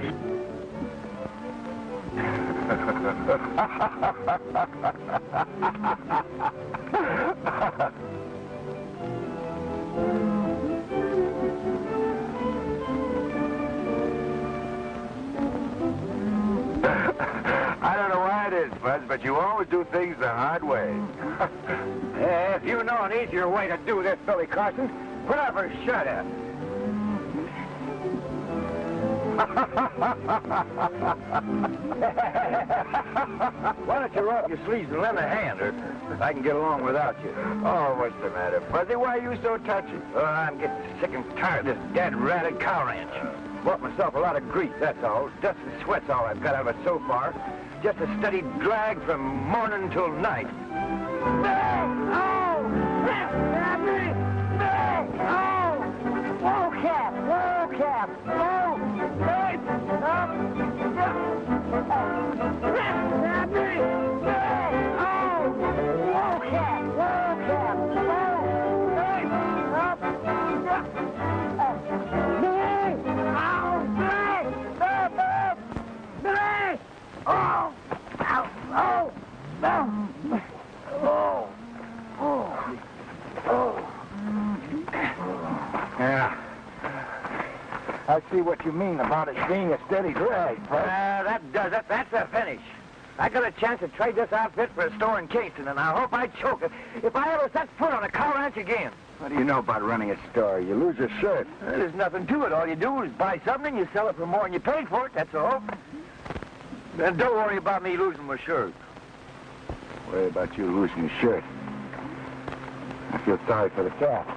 I don't know why it is, Fuzz, but you always do things the hard way. If you know an easier way to do this, Billy Carson, put up or shut up. Why don't you roll up your sleeves and lend a hand, or I can get along without you? Oh, what's the matter, Fuzzy? Why are you so touchy? Oh, I'm getting sick and tired of this dead-ratted cow ranch. Bought myself a lot of grease, that's all. Dust and sweat's all I've got out of it so far. Just a steady drag from morning till night. Whoa, Cap! Whoa, Cap! Whoa! Hey! Up! Grab me! Oh! Whoa, Cap! Whoa, Cap! Whoa! Hey! Up! Billy! Ow! Billy! Billy! Oh! Ow! Oh! Oh! Oh! Oh! Yeah. I see what you mean about it being a steady drag, Fuzz. That does it. That's a finish. I got a chance to trade this outfit for a store in Kingston, and I hope I choke it if I ever set foot on a cow ranch again. What do you know about running a store? You lose your shirt. There's nothing to it. All you do is buy something and you sell it for more than you paid for it, that's all. And don't worry about me losing my shirt. Worry about you losing your shirt. I feel sorry for the cat.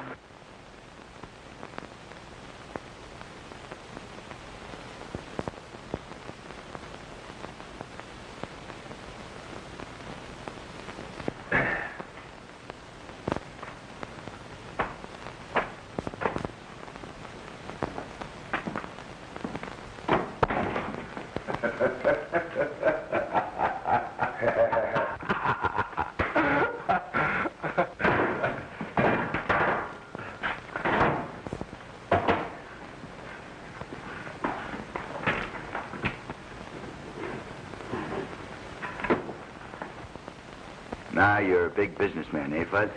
Now you're a big businessman, eh, Fuzz?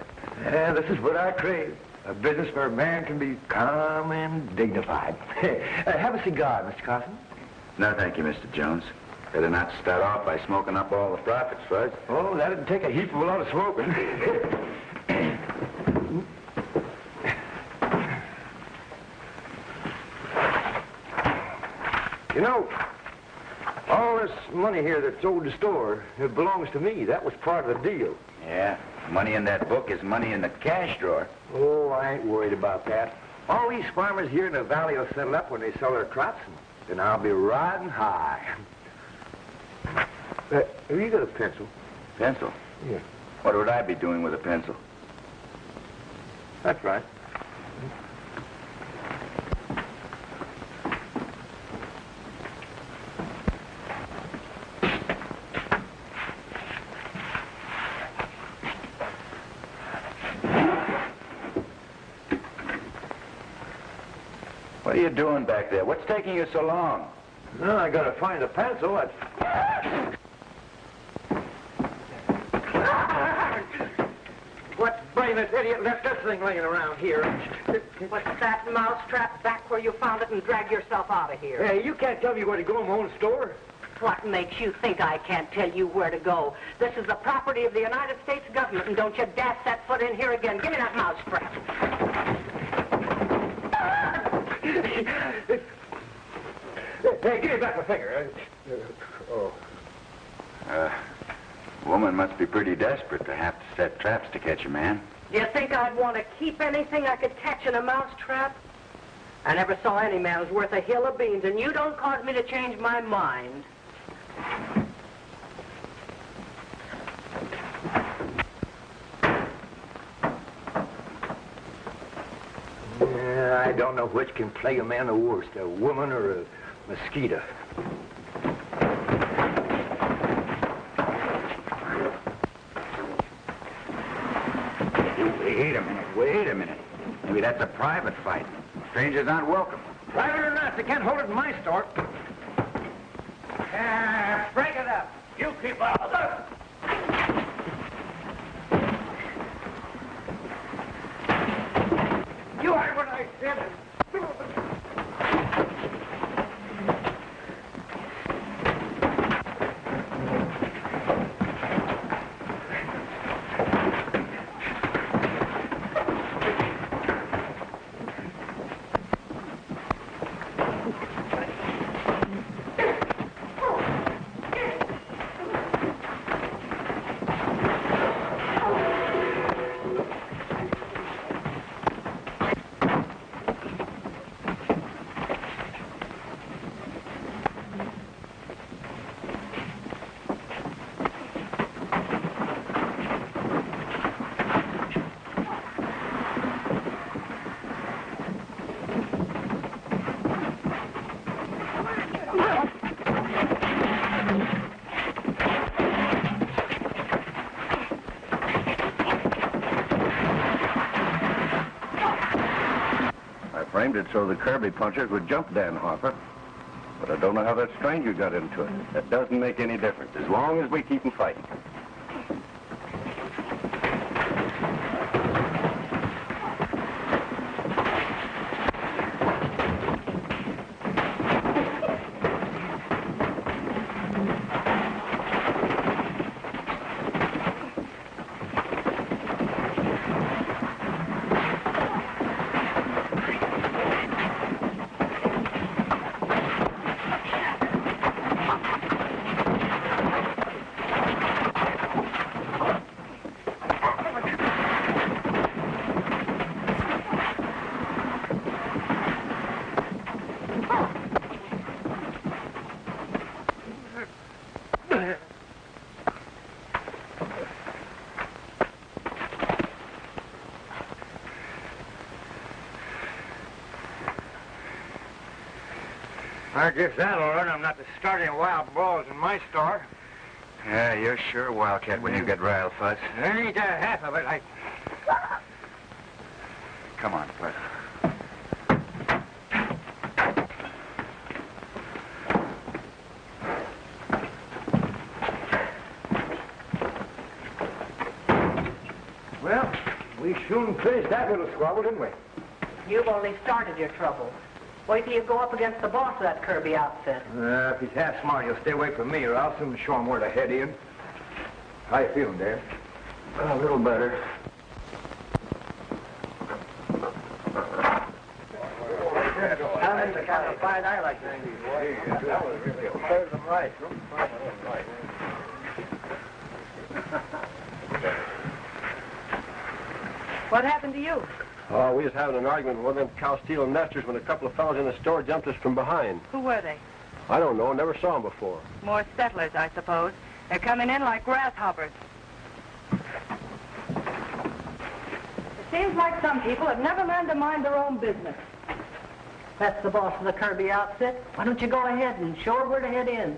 Yeah, this is what I crave. A business where a man can be calm and dignified. Have a cigar, Mr. Carson. No, thank you, Mr. Jones. Better not start off by smoking up all the profits, Fuzz. Oh, that'd take a heap of a lot of smoking. You know, all this money here that's owed the store, it belongs to me. That was part of the deal. Yeah, money in that book is money in the cash drawer. Oh, I ain't worried about that. All these farmers here in the valley will settle up when they sell their crops, and then I'll be riding high. Have you got a pencil? Pencil? Yeah. What would I be doing with a pencil? That's right. What are you doing back there? What's taking you so long? No, I gotta find a pencil. What brainless idiot left this thing laying around here? Put that mousetrap back where you found it and drag yourself out of here. Hey, you can't tell me where to go in my own store. What makes you think I can't tell you where to go? This is the property of the United States government, and don't you dare set foot in here again. Give me that mousetrap. Hey, give me back my finger. Woman must be pretty desperate to have to set traps to catch a man. Do you think I'd want to keep anything I could catch in a mousetrap? I never saw any man who's worth a hill of beans, and you don't cause me to change my mind. Yeah, I don't know which can plague a man the worst, a woman or a mosquito. Wait a minute. Maybe that's a private fight. Strangers aren't welcome. Private or not, they can't hold it in my store. framed it so the Kirby punchers would jump Dan Harper. But I don't know how that stranger got into it. That doesn't make any difference, as long as we keep him fighting. I guess that'll learn I'm not to start any wild brawls in my store. Yeah, you're sure a wildcat when you get riled, Fuzz. There ain't half of it. Come on, Fuzz. Well, we soon finished that little squabble, didn't we? You've only started your trouble. Wait till you go up against the boss of that Kirby outfit. If he's half smart, he'll stay away from me, or I'll soon show him where to head in. How you feeling, Dan? A little better. That's the kind of fight I like to see. That was really a third of right. What happened to you? Oh, we was having an argument with one of them cow-stealing nesters when a couple of fellas in the store jumped us from behind. Who were they? I don't know. Never saw them before. More settlers, I suppose. They're coming in like grasshoppers. It seems like some people have never learned to mind their own business. That's the boss of the Kirby outfit. Why don't you go ahead and show her where to head in?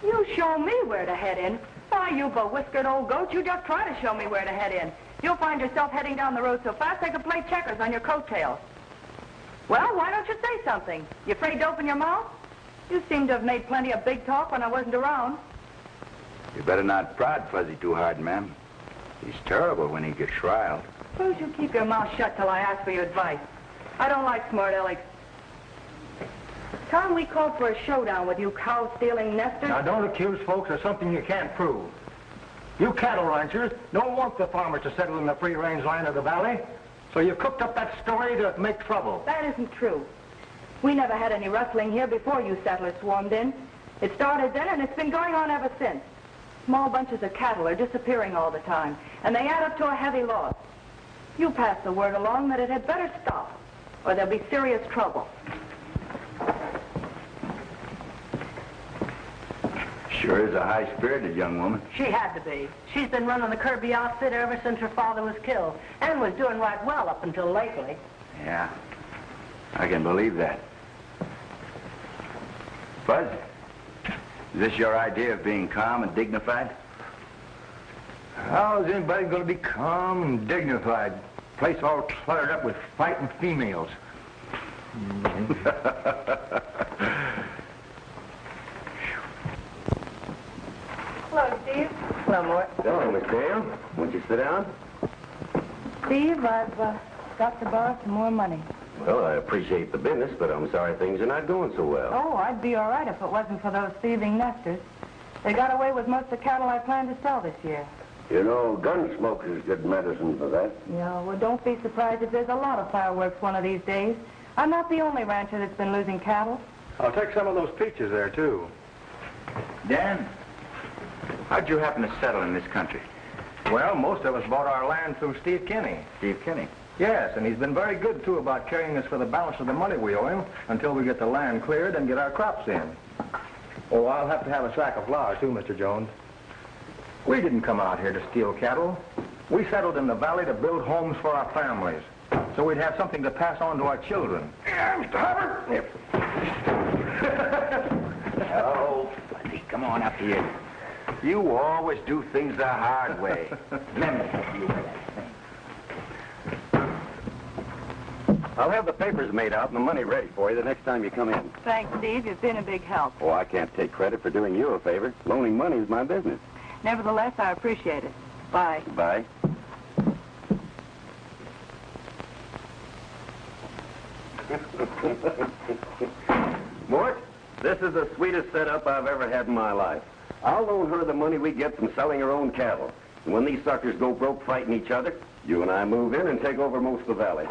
You show me where to head in? Why, you bewhiskered old goat, you just try to show me where to head in. You'll find yourself heading down the road so fast they could play checkers on your coattails. Well, why don't you say something? You afraid to open your mouth? You seem to have made plenty of big talk when I wasn't around. You better not prod Fuzzy too hard, ma'am. He's terrible when he gets riled. Suppose you keep your mouth shut till I ask for your advice. I don't like smart alecks. Time we called for a showdown with you cow-stealing nesters. Now, don't accuse folks of something you can't prove. You cattle ranchers don't want the farmers to settle in the free-range land of the valley, so you cooked up that story to make trouble. That isn't true. We never had any rustling here before you settlers swarmed in. It started then, and it's been going on ever since. Small bunches of cattle are disappearing all the time, and they add up to a heavy loss. You pass the word along that it had better stop, or there'll be serious trouble. Sure is a high-spirited young woman. She had to be. She's been running the Kirby outfit ever since her father was killed, and was doing right well up until lately. Yeah, I can believe that. Fuzz, is this your idea of being calm and dignified? How is anybody going to be calm and dignified? Place all cluttered up with fighting females. Hello, Steve. Hello, Mort. Hello, Miss Dale. Won't you sit down? Steve, I've got to borrow some more money. Well, I appreciate the business, but I'm sorry things are not going so well. Oh, I'd be all right if it wasn't for those thieving nesters. They got away with most of the cattle I planned to sell this year. You know, gun smoke is good medicine for that. Yeah, well, don't be surprised if there's a lot of fireworks one of these days. I'm not the only rancher that's been losing cattle. I'll take some of those peaches there, too. Dan, how'd you happen to settle in this country? Well, most of us bought our land through Steve Kinney. Steve Kinney. Yes, and he's been very good, too, about carrying us for the balance of the money we owe him until we get the land cleared and get our crops in. Oh, I'll have to have a sack of flour, too, Mr. Jones. We didn't come out here to steal cattle. We settled in the valley to build homes for our families, so we'd have something to pass on to our children. Yeah, Mr. Harper? Yep. Oh, Fuzzy, come on up here. You always do things the hard way. Let me help you with that thing. I'll have the papers made out and the money ready for you the next time you come in. Thanks, Steve. You've been a big help. Oh, I can't take credit for doing you a favor. Loaning money is my business. Nevertheless, I appreciate it. Bye. Bye. Mort, this is the sweetest setup I've ever had in my life. I'll loan her the money we get from selling her own cattle. And when these suckers go broke fighting each other, you and I move in and take over most of the valley.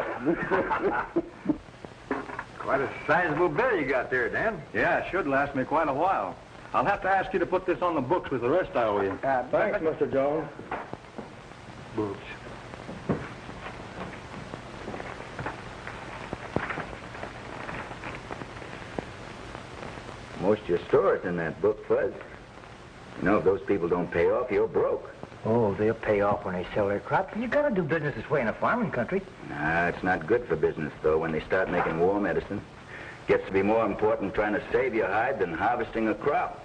Quite a sizable bill you got there, Dan. Yeah, it should last me quite a while. I'll have to ask you to put this on the books with the rest I owe you. Thanks, Mr. Jones. Books. Most of your store's in that book, Fuzz. You know, if those people don't pay off, you're broke. Oh, they'll pay off when they sell their crop. You gotta do business this way in a farming country. Nah, it's not good for business, though, when they start making war medicine. Gets to be more important trying to save your hide than harvesting a crop.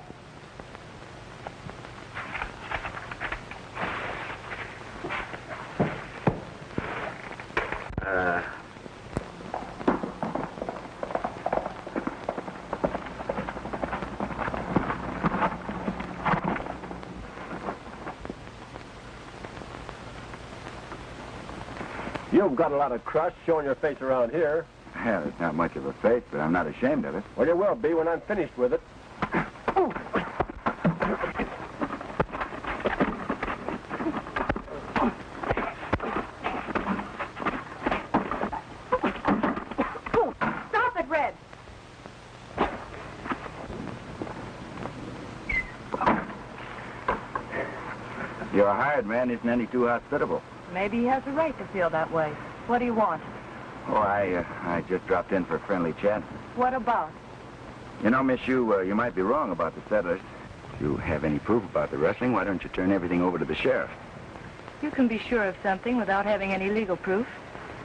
You've got a lot of crust showing your face around here. Yeah, it's not much of a face, but I'm not ashamed of it. Well, you will be when I'm finished with it. Stop it, Red. Your hired man isn't any too hospitable. Maybe he has a right to feel that way. What do you want? Oh, I just dropped in for a friendly chat. What about? You know, Miss, you might be wrong about the settlers. If you have any proof about the rustling, why don't you turn everything over to the sheriff? You can be sure of something without having any legal proof.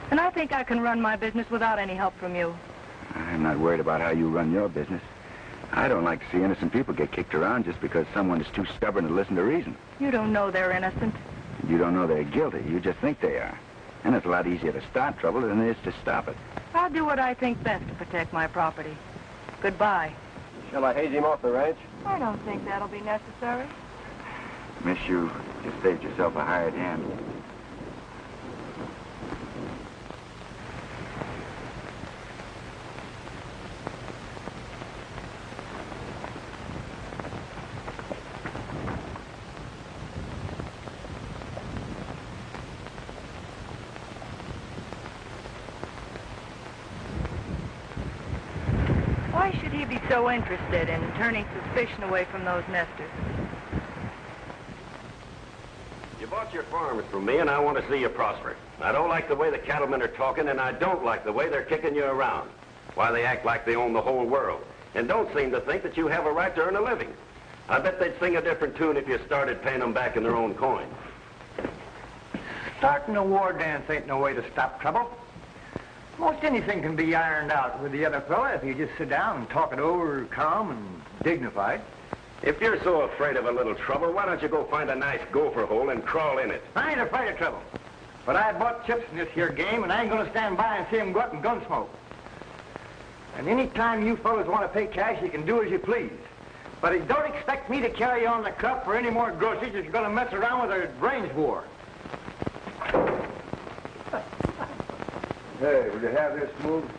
And I think I can run my business without any help from you. I'm not worried about how you run your business. I don't like to see innocent people get kicked around just because someone is too stubborn to listen to reason. You don't know they're innocent. You don't know they're guilty. You just think they are. And it's a lot easier to start trouble than it is to stop it. I'll do what I think best to protect my property. Goodbye. Shall I haze him off the ranch? I don't think that'll be necessary. Miss, you just saved yourself a hired hand. Why should he be so interested in turning suspicion away from those nesters? You bought your farms from me, and I want to see you prosper. I don't like the way the cattlemen are talking, and I don't like the way they're kicking you around. Why, they act like they own the whole world, and don't seem to think that you have a right to earn a living. I bet they'd sing a different tune if you started paying them back in their own coin. Starting a war dance ain't no way to stop trouble. Most anything can be ironed out with the other fella if you just sit down and talk it over calm and dignified. If you're so afraid of a little trouble, why don't you go find a nice gopher hole and crawl in it? I ain't afraid of trouble. But I bought chips in this here game, and I ain't gonna stand by and see him go up in gun smoke. And any time you fellas want to pay cash, you can do as you please. But don't expect me to carry on the cup for any more groceries if you're gonna mess around with a range war. Hey, will you have this moved?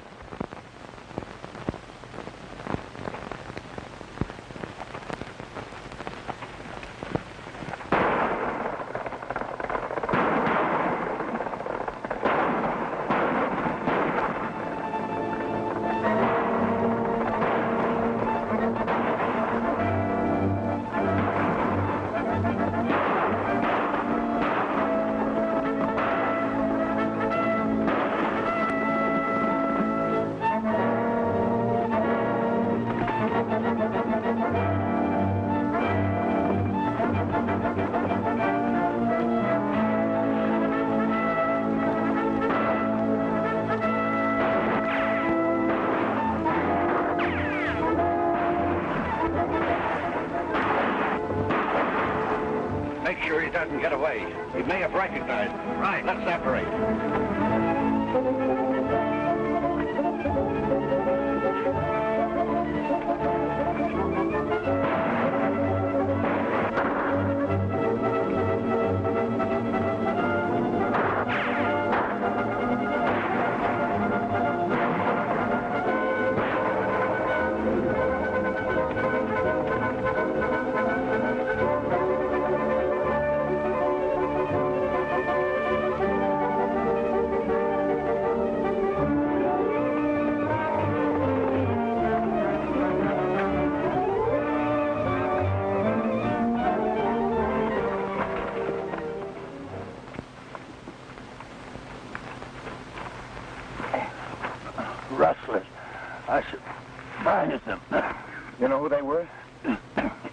Doesn't get away. He may have recognized. Right, let's separate.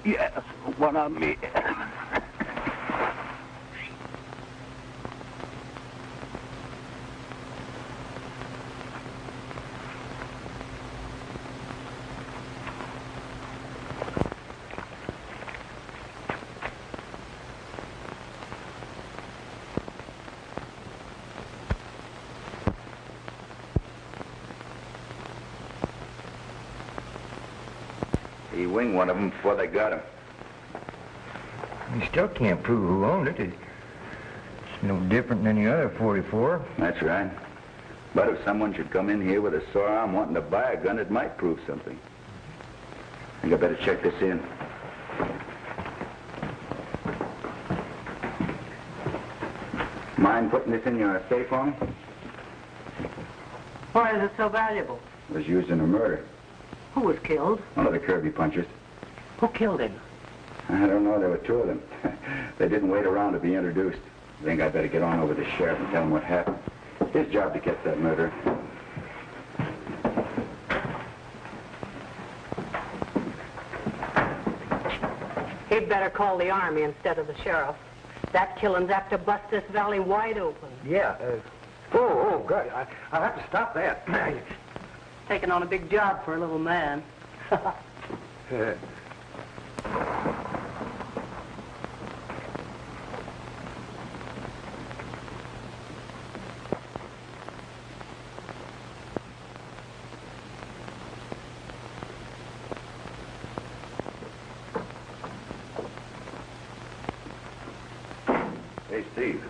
Yes, one of me. He winged one of them before they got him. You still can't prove who owned it. It's no different than any other 44. That's right. But if someone should come in here with a sore arm wanting to buy a gun, it might prove something. I think I better check this in. Mind putting this in your safe for me? Why is it so valuable? It was used in a murder. Who was killed? One of the Kirby punchers. Who killed him? I don't know. There were two of them. They didn't wait around to be introduced. I think I'd better get on over to the sheriff and tell him what happened. His job to catch that murderer. He'd better call the army instead of the sheriff. That killing's apt to bust this valley wide open. Yeah. Oh, God. I'll have to stop that. Taking on a big job for a little man. Hey, Steve.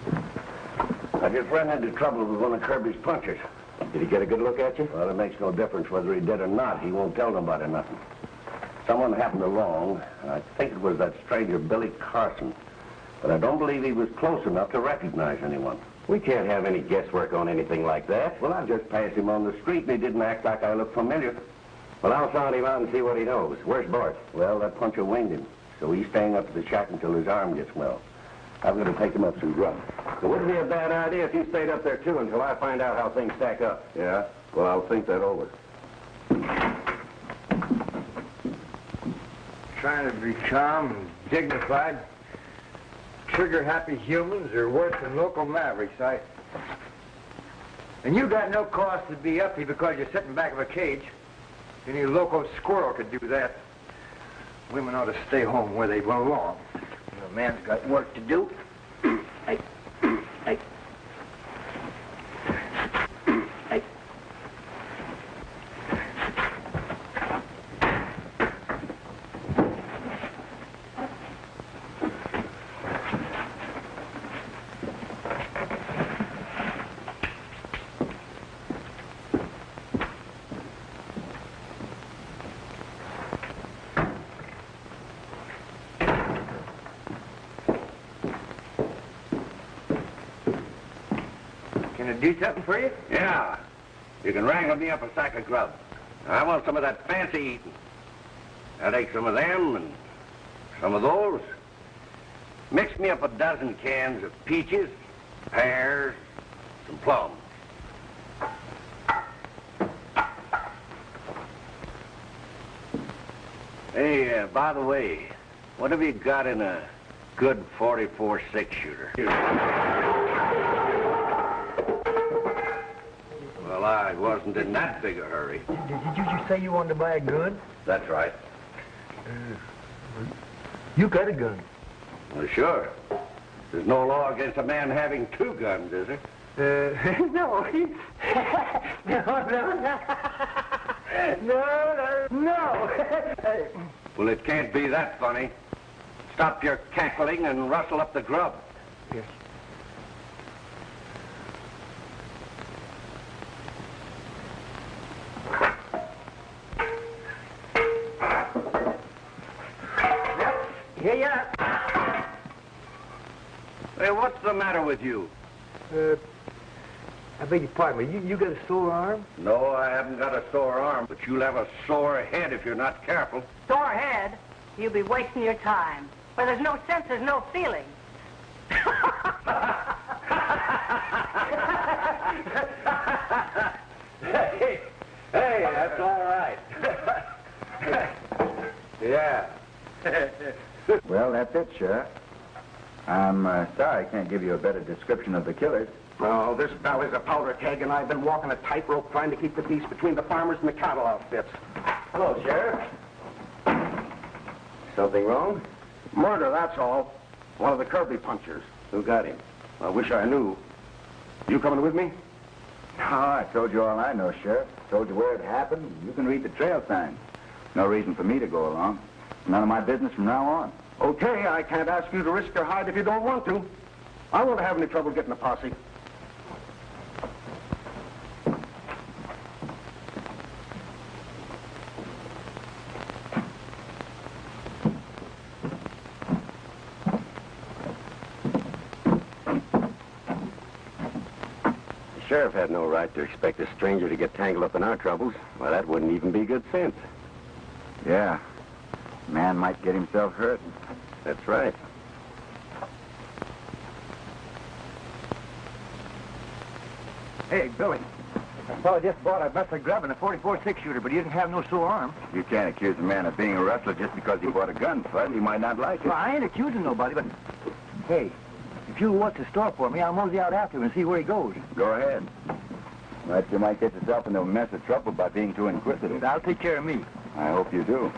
I just ran into trouble with one of Kirby's punchers. Did he get a good look at you? Well, it makes no difference whether he did or not. He won't tell nobody nothing. Someone happened along, and I think it was that stranger Billy Carson. But I don't believe he was close enough to recognize anyone. We can't have any guesswork on anything like that. Well, I just passed him on the street, and he didn't act like I looked familiar. Well, I'll sound him out and see what he knows. Where's Mort? Well, that puncher winged him, so he's staying up at the shack until his arm gets well. I'm going to take him up some grub. It wouldn't be a bad idea if you stayed up there, too, until I find out how things stack up. Yeah? Well, I'll think that over. Trying to be calm and dignified. Trigger-happy humans are worse than local mavericks, And you got no cause to be uppy because you're sitting back of a cage. Any local squirrel could do that. Women ought to stay home where they belong. A man's got work to do. Hey. Can I do something for you? Yeah. You can wrangle me up a sack of grub. I want some of that fancy eating. I'll take some of them and some of those. Mix me up a dozen cans of peaches, pears, some plums. Hey, by the way, what have you got in a good 44 6-shooter? Well, I wasn't in that big a hurry. Did you just say you wanted to buy a gun? That's right. You got a gun. Well, sure. There's no law against a man having two guns, is there? No. No. Well, it can't be that funny. Stop your cackling and rustle up the grub. Yes. Here you are. Hey, what's the matter with you? I beg your pardon, you got a sore arm? No, I haven't got a sore arm, but you'll have a sore head if you're not careful. Sore head? You'll be wasting your time. Where there's no sense, there's no feeling. Hey, that's all right. Yeah. Well, that's it, Sheriff. I'm sorry I can't give you a better description of the killers. Oh, this valley's a powder keg, and I've been walking a tightrope trying to keep the peace between the farmers and the cattle outfits. Hello, Sheriff. Something wrong? Murder, that's all. One of the Kirby punchers. Who got him? I wish I knew. You coming with me? Oh, I told you all I know, Sheriff. Told you where it happened. You can read the trail signs. No reason for me to go along. None of my business from now on. Okay, I can't ask you to risk your hide if you don't want to. I won't have any trouble getting a posse. The sheriff had no right to expect a stranger to get tangled up in our troubles. Well, that wouldn't even be good sense. Yeah. Man might get himself hurt. That's right. Hey, Billy. That fellow just bought a Betty Grable and a 44 6-shooter, but he didn't have no sore arm. You can't accuse a man of being a rustler just because he bought a gun, Fuzz. He might not like it. Well, I ain't accusing nobody, but... Hey, if you watch the store for me, I'll mosey out after him and see where he goes. Go ahead. But you might get yourself into a mess of trouble by being too inquisitive. I'll take care of me. I hope you do.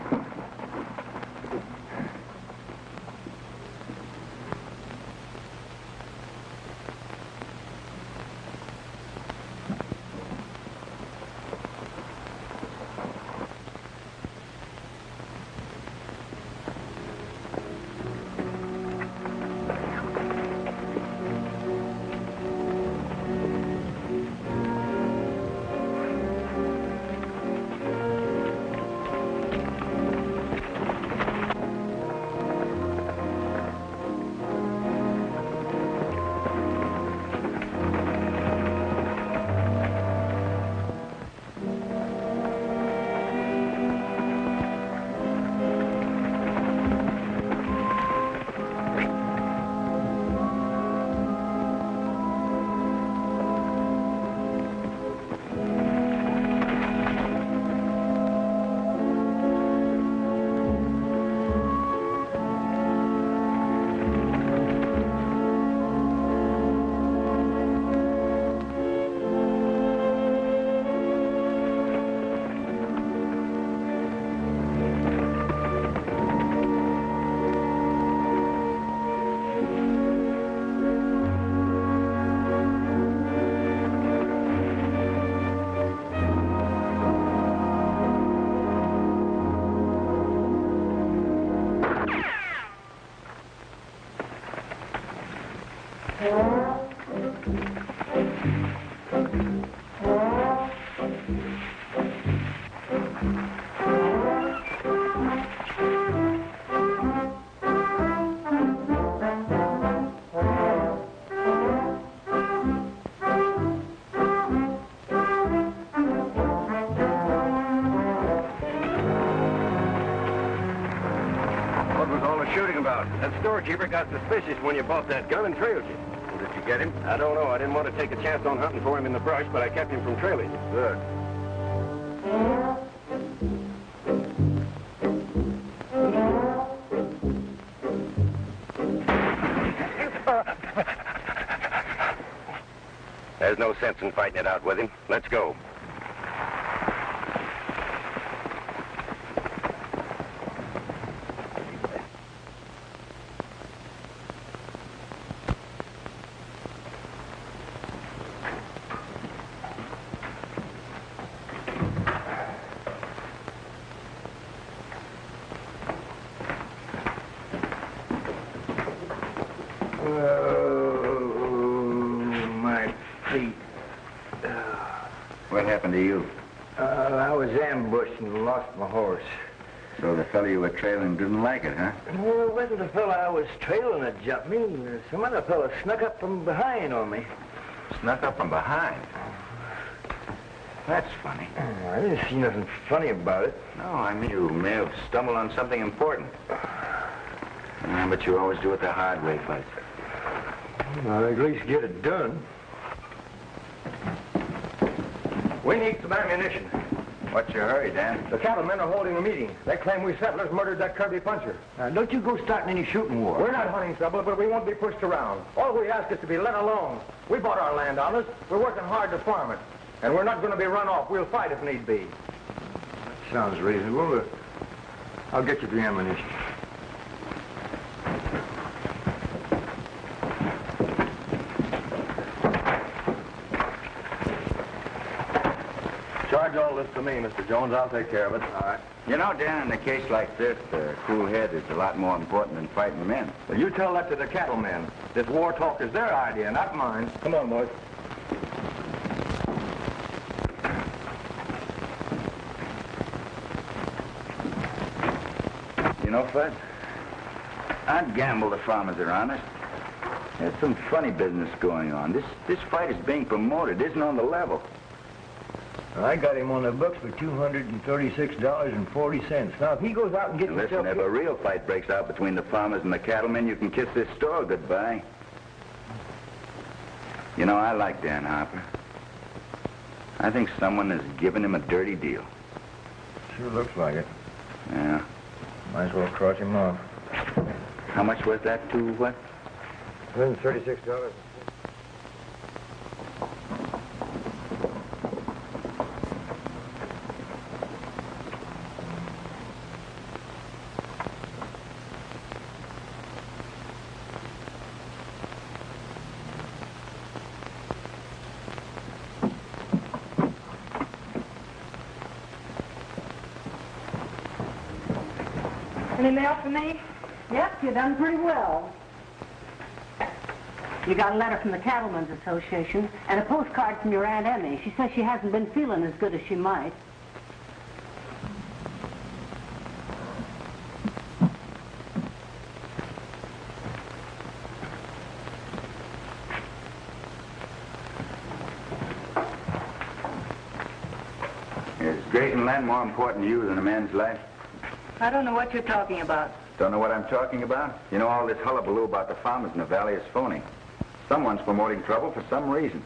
That storekeeper got suspicious when you bought that gun and trailed you. Well, did you get him? I don't know. I didn't want to take a chance on hunting for him in the brush, but I kept him from trailing you. Good. There's no sense in fighting it out with him. Let's go. What happened to you? I was ambushed and lost my horse. So the fellow you were trailing didn't like it, huh? Well, it wasn't the fellow I was trailing that jumped me. Some other fellow snuck up from behind on me. Snuck up from behind? That's funny. Oh, I didn't see nothing funny about it. No, I mean you may have stumbled on something important. But you always do it the hard way, Fuzz. Well, at least get it done. We need some ammunition. What's your hurry, Dan? The cattlemen are holding a meeting. They claim we settlers murdered that Kirby puncher. Don't you go starting any shooting war. We're not hunting trouble, but we won't be pushed around. All we ask is to be let alone. We bought our land on us. We're working hard to farm it. And we're not going to be run off. We'll fight if need be. That sounds reasonable. I'll get you the ammunition. Charge all this to me, Mr. Jones. I'll take care of it. All right. You know, Dan, in a case like this, a cool head is a lot more important than fighting men. Well, you tell that to the cattlemen. This war talk is their idea, not mine. Come on, boys. You know, Fud, I'd gamble the farmers are honest. There's some funny business going on. This fight is being promoted. It isn't on the level. I got him on the books for $236.40. Now, if he goes out and gets Listen, if a real fight breaks out between the farmers and the cattlemen, you can kiss this store goodbye. You know, I like Dan Harper. I think someone has given him a dirty deal. Sure looks like it. Yeah. Might as well cross him off. How much was that to what? $136. Any mail for me? Yep, you've done pretty well. You got a letter from the Cattlemen's Association and a postcard from your Aunt Emmy. She says she hasn't been feeling as good as she might. Is grazing land more important to you than a man's life? I don't know what you're talking about. Don't know what I'm talking about? You know, all this hullabaloo about the farmers in the valley is phony. Someone's promoting trouble for some reason.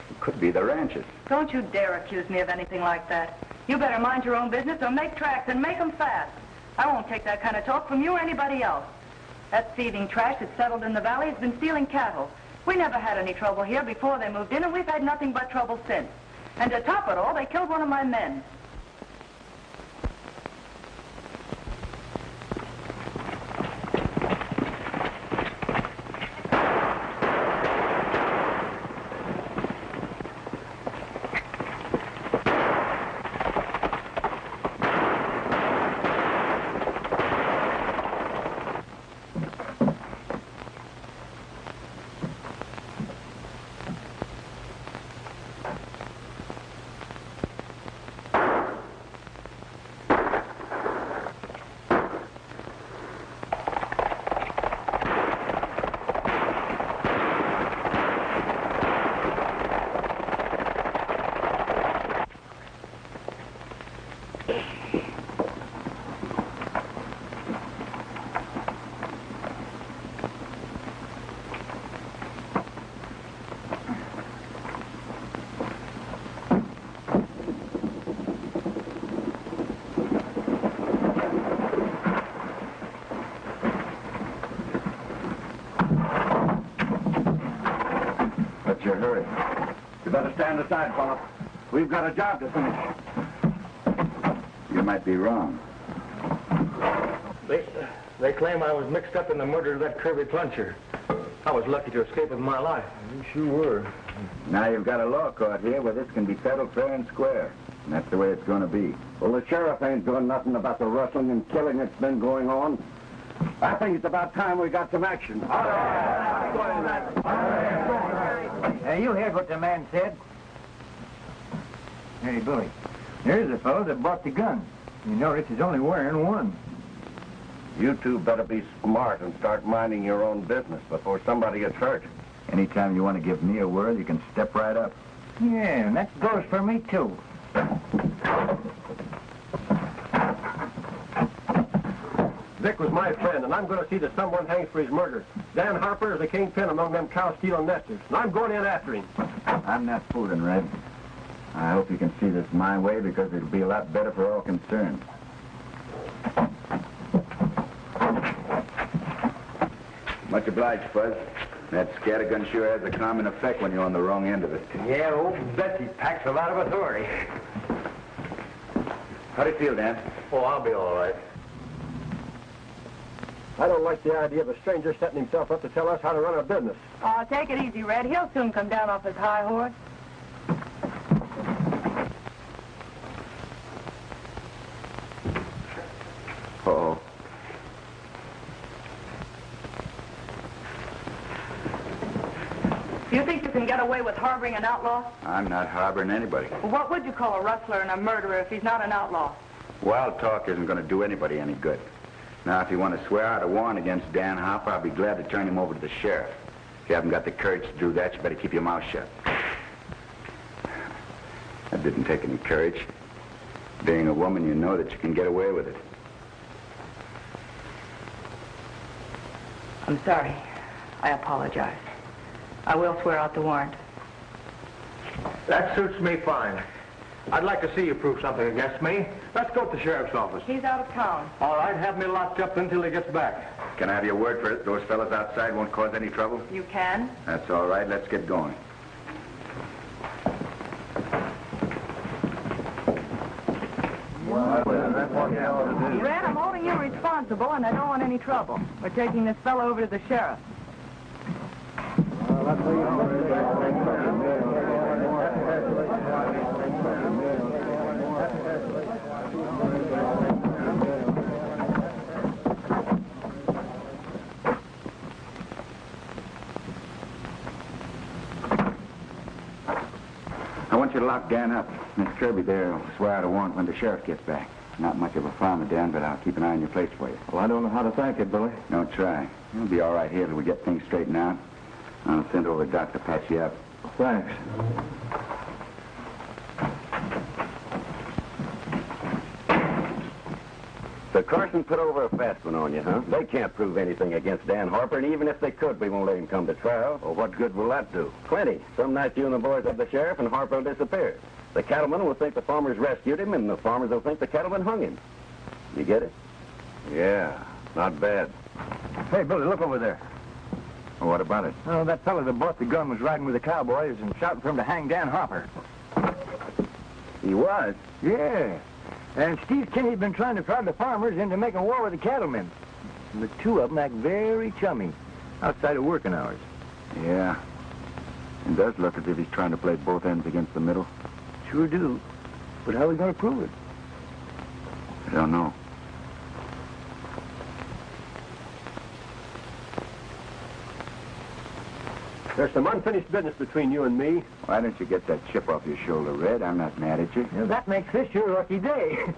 It could be the ranchers. Don't you dare accuse me of anything like that. You better mind your own business or make tracks and make them fast. I won't take that kind of talk from you or anybody else. That thieving trash that's settled in the valley has been stealing cattle. We never had any trouble here before they moved in, and we've had nothing but trouble since. And to top it all, they killed one of my men. Your hurry. You better stand aside, fella. We've got a job to finish. You might be wrong. They claim I was mixed up in the murder of that Kirby puncher. I was lucky to escape with my life. You sure were. Now you've got a law court here where this can be settled fair and square. And that's the way it's going to be. Well, the sheriff ain't doing nothing about the rustling and killing that's been going on. I think it's about time we got some action. All right. You heard what the man said. Hey, Billy, there's a fellow that bought the gun. You notice he's only wearing one. You two better be smart and start minding your own business before somebody gets hurt. Anytime you want to give me a word, you can step right up. Yeah, and that goes for me, too. Vic was my friend, and I'm going to see that someone hangs for his murder. Dan Harper is the kingpin among them cow-stealing nesters, and I'm going in after him. I'm not fooling, Red. I hope you can see this my way because it'll be a lot better for all concerned. Much obliged, Fuzz. That scattergun sure has a calming effect when you're on the wrong end of it. Yeah, old Betsy packs a lot of authority. How do you feel, Dan? Oh, I'll be all right. I don't like the idea of a stranger setting himself up to tell us how to run our business. Oh, take it easy, Red. He'll soon come down off his high horse. Uh-oh. You think you can get away with harboring an outlaw? I'm not harboring anybody. Well, what would you call a rustler and a murderer if he's not an outlaw? Wild talk isn't going to do anybody any good. Now, if you want to swear out a warrant against Dan Harper, I'll be glad to turn him over to the sheriff. If you haven't got the courage to do that, you better keep your mouth shut. That didn't take any courage. Being a woman, you know that you can get away with it. I'm sorry. I apologize. I will swear out the warrant. That suits me fine. I'd like to see you prove something against me. Let's go to the sheriff's office. He's out of town. All right, have me locked up until he gets back. Can I have your word for it? Those fellas outside won't cause any trouble? You can? That's all right. Let's get going. Red, I'm holding you responsible, and I don't want any trouble. We're taking this fellow over to the sheriff. I want you to lock Dan up. Miss Kirby there will swear out a warrant when the sheriff gets back. Not much of a farmer, Dan, but I'll keep an eye on your place for you. Well, I don't know how to thank you, Billy. Don't try. You'll be all right here till we get things straightened out. I'll send over a doc to patch you up. Thanks. So Carson put over a fast one on you, huh? They can't prove anything against Dan Harper, and even if they could, we won't let him come to trial. Well, what good will that do? Plenty. Some night you and the boys have the sheriff, and Harper will disappear. The cattlemen will think the farmers rescued him, and the farmers will think the cattlemen hung him. You get it? Yeah, not bad. Hey, Billy, look over there. Well, what about it? Oh, that fellow that bought the gun was riding with the cowboys and shouting for him to hang Dan Harper. He was? Yeah. And Steve Kinney's been trying to prod the farmers into making war with the cattlemen. And the two of them act very chummy outside of working hours. Yeah. It does look as if he's trying to play both ends against the middle. Sure do. But how are we going to prove it? I don't know. There's some unfinished business between you and me. Why don't you get that chip off your shoulder, Red? I'm not mad at you. Well, that makes this your lucky day.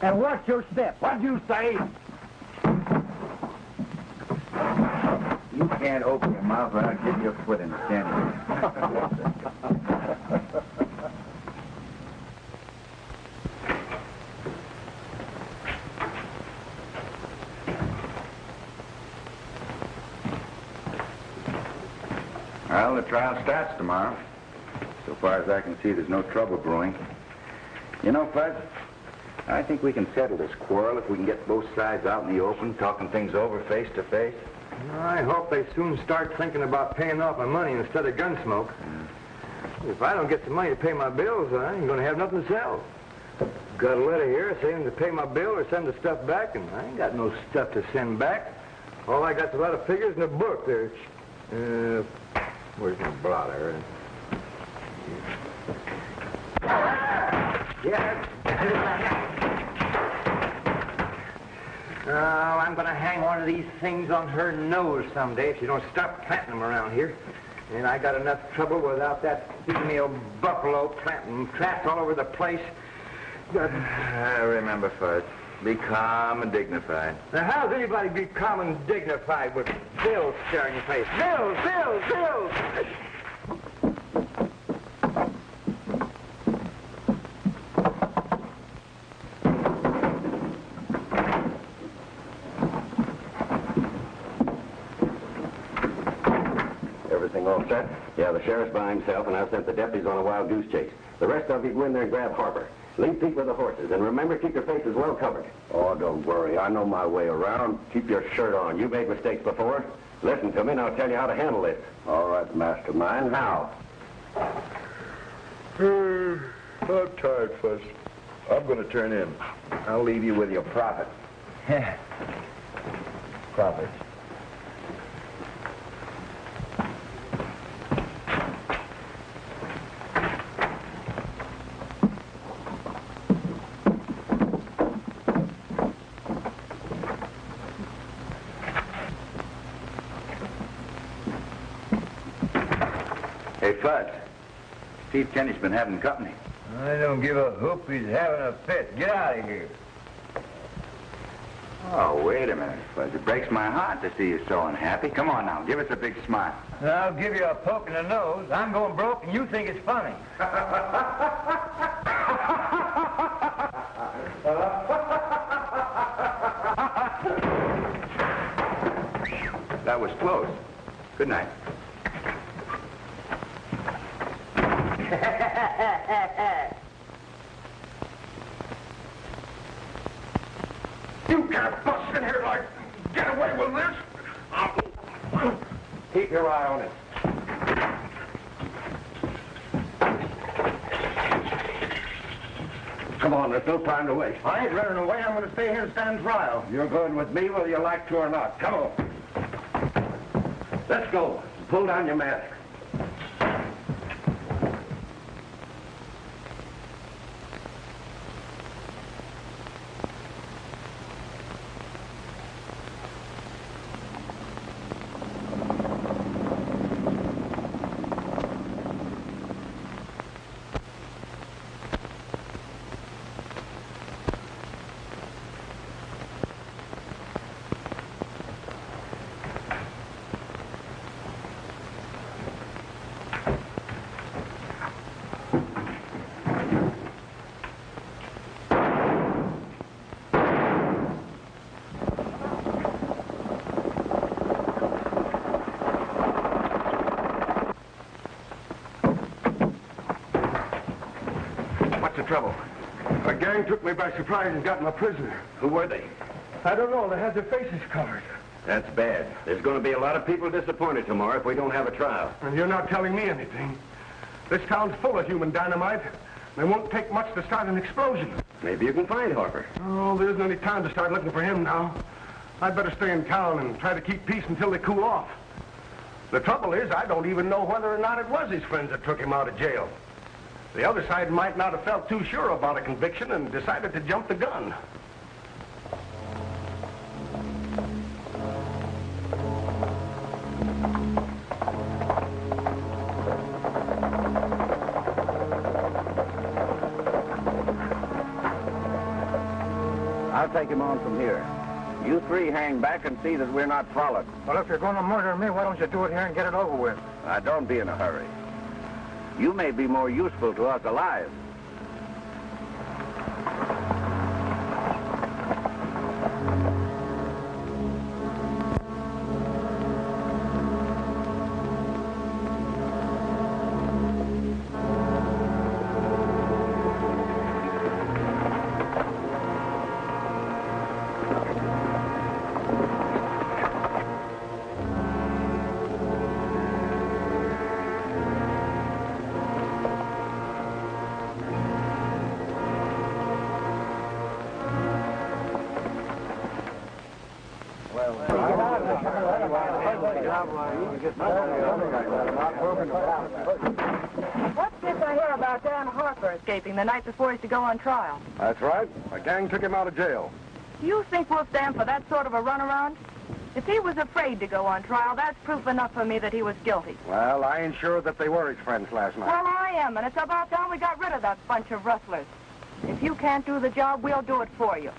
And watch your step. What'd you say? You can't open your mouth without getting your foot in the sand. Well, the trial starts tomorrow. So far as I can see, there's no trouble brewing. You know, Fuzz, I think we can settle this quarrel if we can get both sides out in the open, talking things over face to face. I hope they soon start thinking about paying off my money instead of Gunsmoke. If I don't get the money to pay my bills, I ain't going to have nothing to sell. Got a letter here saying to pay my bill or send the stuff back, and I ain't got no stuff to send back. All I got's a lot of figures in a book there. Where's my blotter? Yeah. Oh, I'm going to hang one of these things on her nose someday if you don't stop planting them around here. And I got enough trouble without that female buffalo planting traps all over the place. Remember, Fuzz, be calm and dignified. Now, how does anybody be calm and dignified with bills staring your face? Bills, bills, bills! Everything all set? Yeah, the sheriff's by himself, and I've sent the deputies on a wild goose chase. The rest of you go in there and grab Harper. Leave Pete with the horses, and remember, keep your faces well covered. Oh, don't worry. I know my way around. Keep your shirt on. You made mistakes before. Listen to me, and I'll tell you how to handle this. All right, mastermind. How? I'm tired, Fuzz. I'm going to turn in. I'll leave you with your profit. Profit. Hey, Fuzz. Steve Kinney's been having company. I don't give a hoop. He's having a fit. Get out of here. Oh, wait a minute, Fuzz. It breaks my heart to see you so unhappy. Come on now, give us a big smile. I'll give you a poke in the nose. I'm going broke, and you think it's funny. That was close. Good night. You can't bust in here like, get away with this. Keep your eye on it. Come on, there's no time to waste. I ain't running away. I'm going to stay here and stand trial. You're going with me whether you like to or not. Come on. Let's go. Pull down your mask. Trouble. A gang took me by surprise and got my prisoner. Who were they? I don't know. They had their faces covered. That's bad. There's going to be a lot of people disappointed tomorrow if we don't have a trial. And you're not telling me anything. This town's full of human dynamite. It won't take much to start an explosion. Maybe you can find Harper. Oh, there isn't any time to start looking for him now. I'd better stay in town and try to keep peace until they cool off. The trouble is, I don't even know whether or not it was his friends that took him out of jail. The other side might not have felt too sure about a conviction and decided to jump the gun. I'll take him on from here. You three hang back and see that we're not followed. Well, if you're going to murder me, why don't you do it here and get it over with? Don't be in a hurry. You may be more useful to us alive. What's this I hear about Dan Harper escaping the night before he's to go on trial? That's right. A gang took him out of jail. Do you think we'll stand for that sort of a runaround? If he was afraid to go on trial, that's proof enough for me that he was guilty. Well, I ain't sure that they were his friends last night. Well, I am, and it's about time we got rid of that bunch of rustlers. If you can't do the job, we'll do it for you.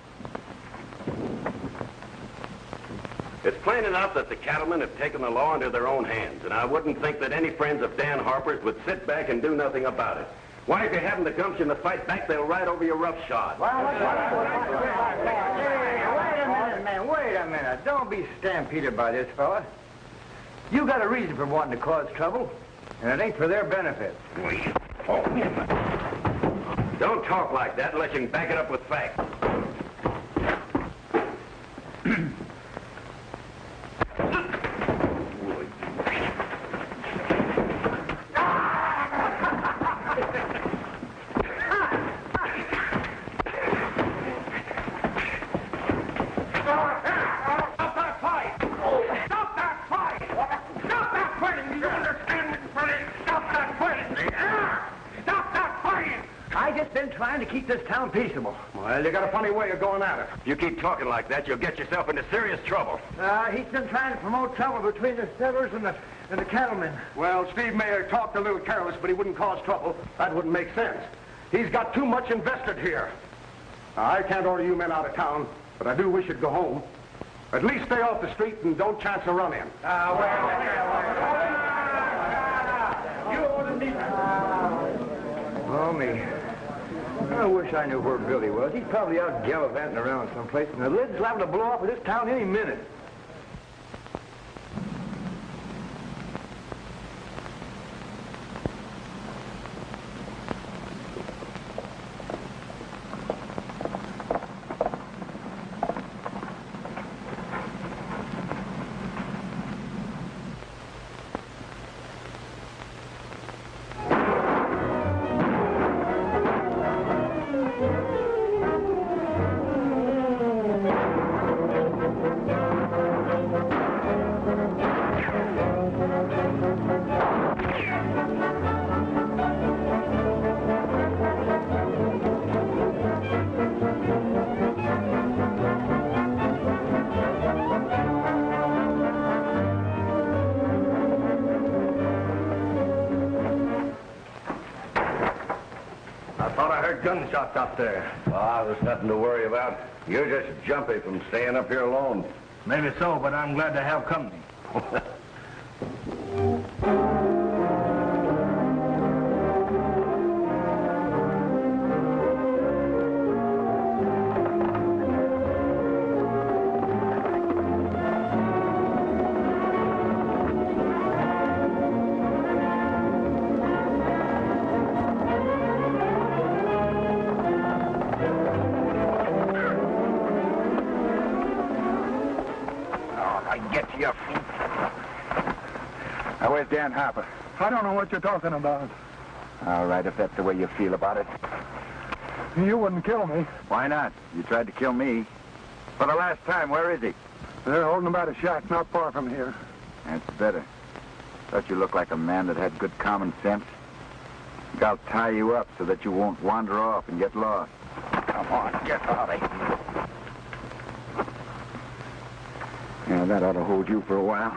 It's plain enough that the cattlemen have taken the law into their own hands, and I wouldn't think that any friends of Dan Harper's would sit back and do nothing about it. Why, if you haven't the gumption to fight back, they'll ride over your roughshod. Wait a minute, man. Wait a minute. Don't be stampeded by this fella. You got a reason for wanting to cause trouble, and it ain't for their benefit. Wait. Oh, Don't talk like that unless you can back it up with facts. Keep this town peaceable. Well, you got a funny way of going at it. If you keep talking like that, you'll get yourself into serious trouble. He's been trying to promote trouble between the settlers and the cattlemen. Well, Steve may have talked a little careless, but he wouldn't cause trouble. That wouldn't make sense. He's got too much invested here. Now, I can't order you men out of town, but I do wish you'd go home. At least stay off the street and don't chance a run-in. Oh, me. I wish I knew where Billy was. He's probably out gallivanting around someplace, and the lid's liable to blow off of this town any minute. Gunshots up there. Ah, there's nothing to worry about. You're just jumpy from staying up here alone. Maybe so, but I'm glad to have company. Where's Dan Harper? I don't know what you're talking about. All right, if that's the way you feel about it. You wouldn't kill me. Why not? You tried to kill me. For the last time, where is he? They're holding him at a shack not far from here. That's better. Thought you looked like a man that had good common sense. Think I'll tie you up so that you won't wander off and get lost. Come on, get out of here. Yeah, that ought to hold you for a while.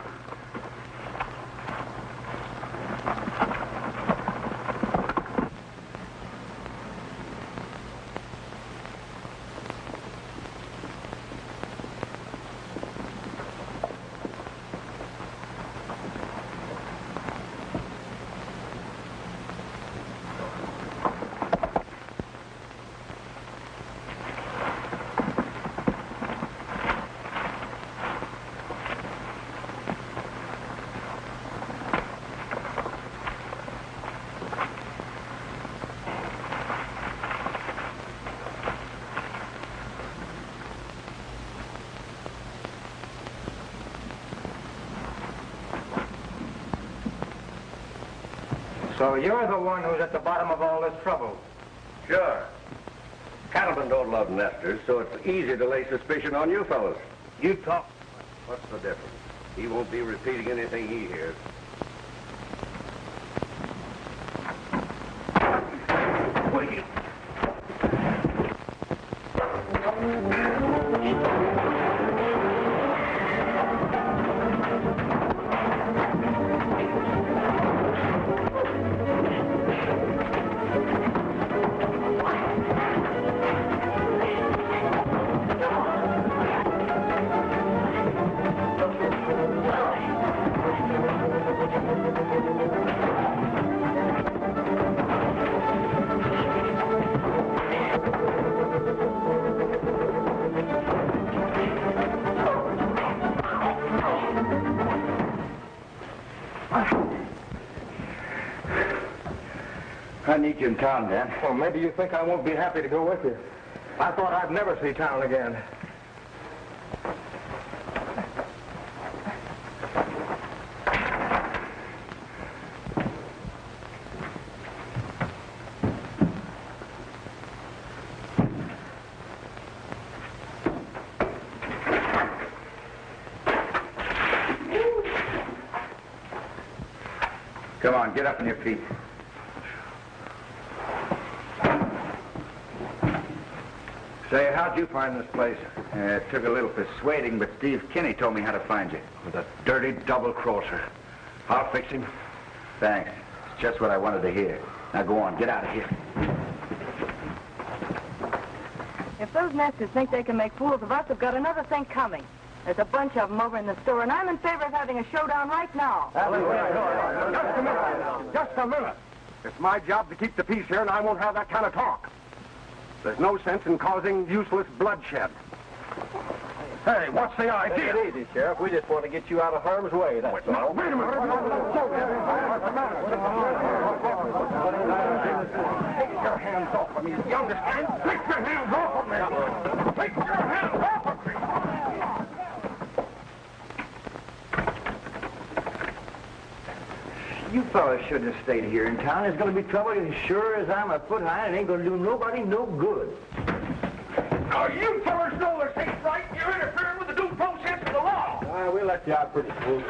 So you're the one who's at the bottom of all this trouble? Sure. Cattlemen don't love nesters, so it's easy to lay suspicion on you fellas. You talk. What's the difference? He won't be repeating anything he hears. What are you? I need you in town, Dan. Well, maybe you think I won't be happy to go with you. I thought I'd never see town again. Come on, get up on your feet. Say, how'd you find this place? It took a little persuading, but Steve Kinney told me how to find you. With a dirty double-crosser. I'll fix him. Thanks. It's just what I wanted to hear. Now go on, get out of here. If those nesters think they can make fools of us, they've got another thing coming. There's a bunch of them over in the store, and I'm in favor of having a showdown right now. Just a minute. Just a minute. It's my job to keep the peace here, and I won't have that kind of talk. There's no sense in causing useless bloodshed. Hey, what's the idea? Take it easy, Sheriff. We just want to get you out of harm's way, that's all. Wait a minute. Take your hands off of me. You understand? Take your hands off of me. Take your hands off of me. You fellas should have stayed here in town. There's going to be trouble as sure as I'm a foot high, and it ain't going to do nobody no good. Now, you fellas know this ain't right. You're interfering with the due process of the law. We'll let you out pretty soon.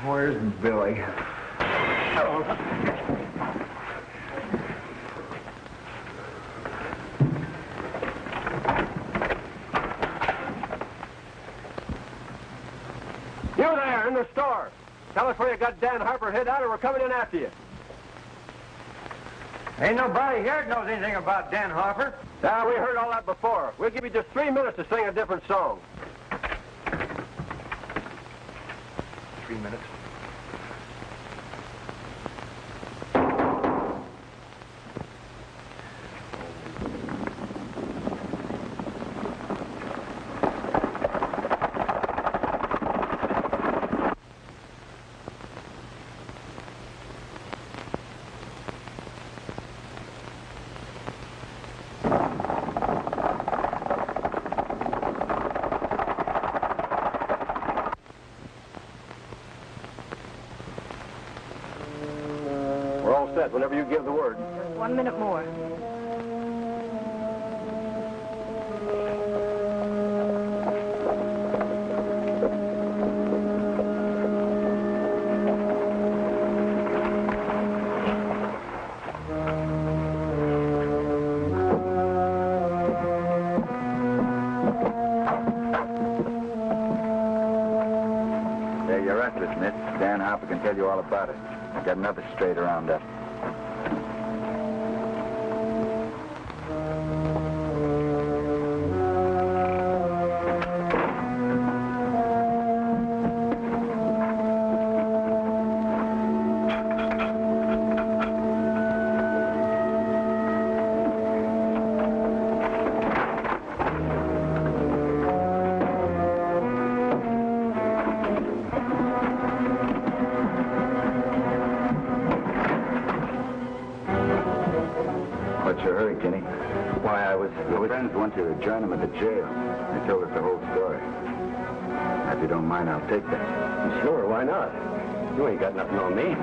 Where's Billy? You there, in the store. Tell us where you got Dan Harper hid out, or we're coming in after you. Ain't nobody here that knows anything about Dan Harper. Yeah, we heard all that before. We'll give you just 3 minutes to sing a different song. 3 minutes. Whenever you give the word. Just 1 minute more. Yeah, you're restless, Miss. Dan Harper can tell you all about it. I've got another straight around up. Kinney. Why, I was... Your friends want you to join them at the jail. They told us the whole story. If you don't mind, I'll take that. Sure, why not? You ain't got nothing on me.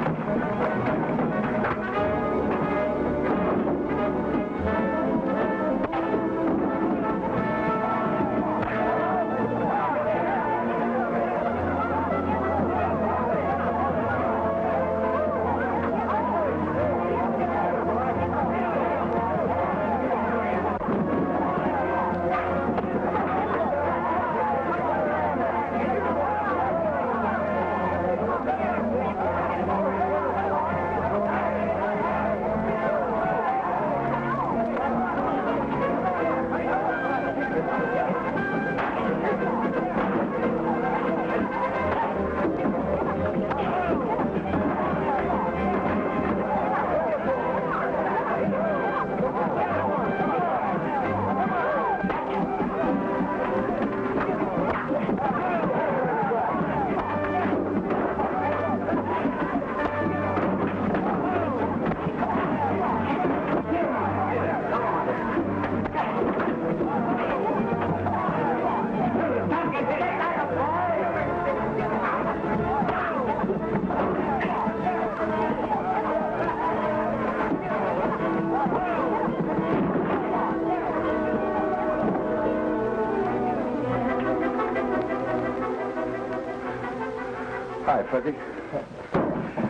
Hi, Fuzzy.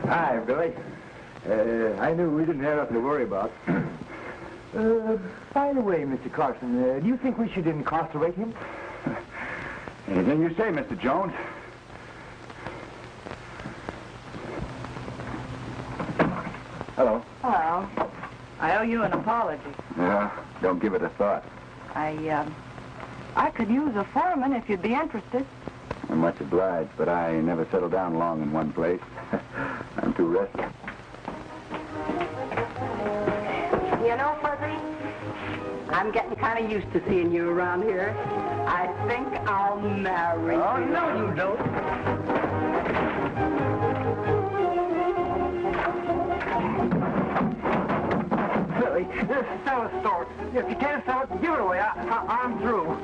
Hi, Billy. I knew we didn't have nothing to worry about. By the way, Mr. Carson, do you think we should incarcerate him? Anything you say, Mr. Jones. Hello. Hello. I owe you an apology. Yeah, don't give it a thought. I could use a foreman if you'd be interested. I'm much obliged, but I never settle down long in one place. I'm too restless. You know, Fuzzy, I'm getting kind of used to seeing you around here. I think I'll marry you. Oh, no, you don't. Billy, sell a store. If you can't sell it, give it away. I'm through.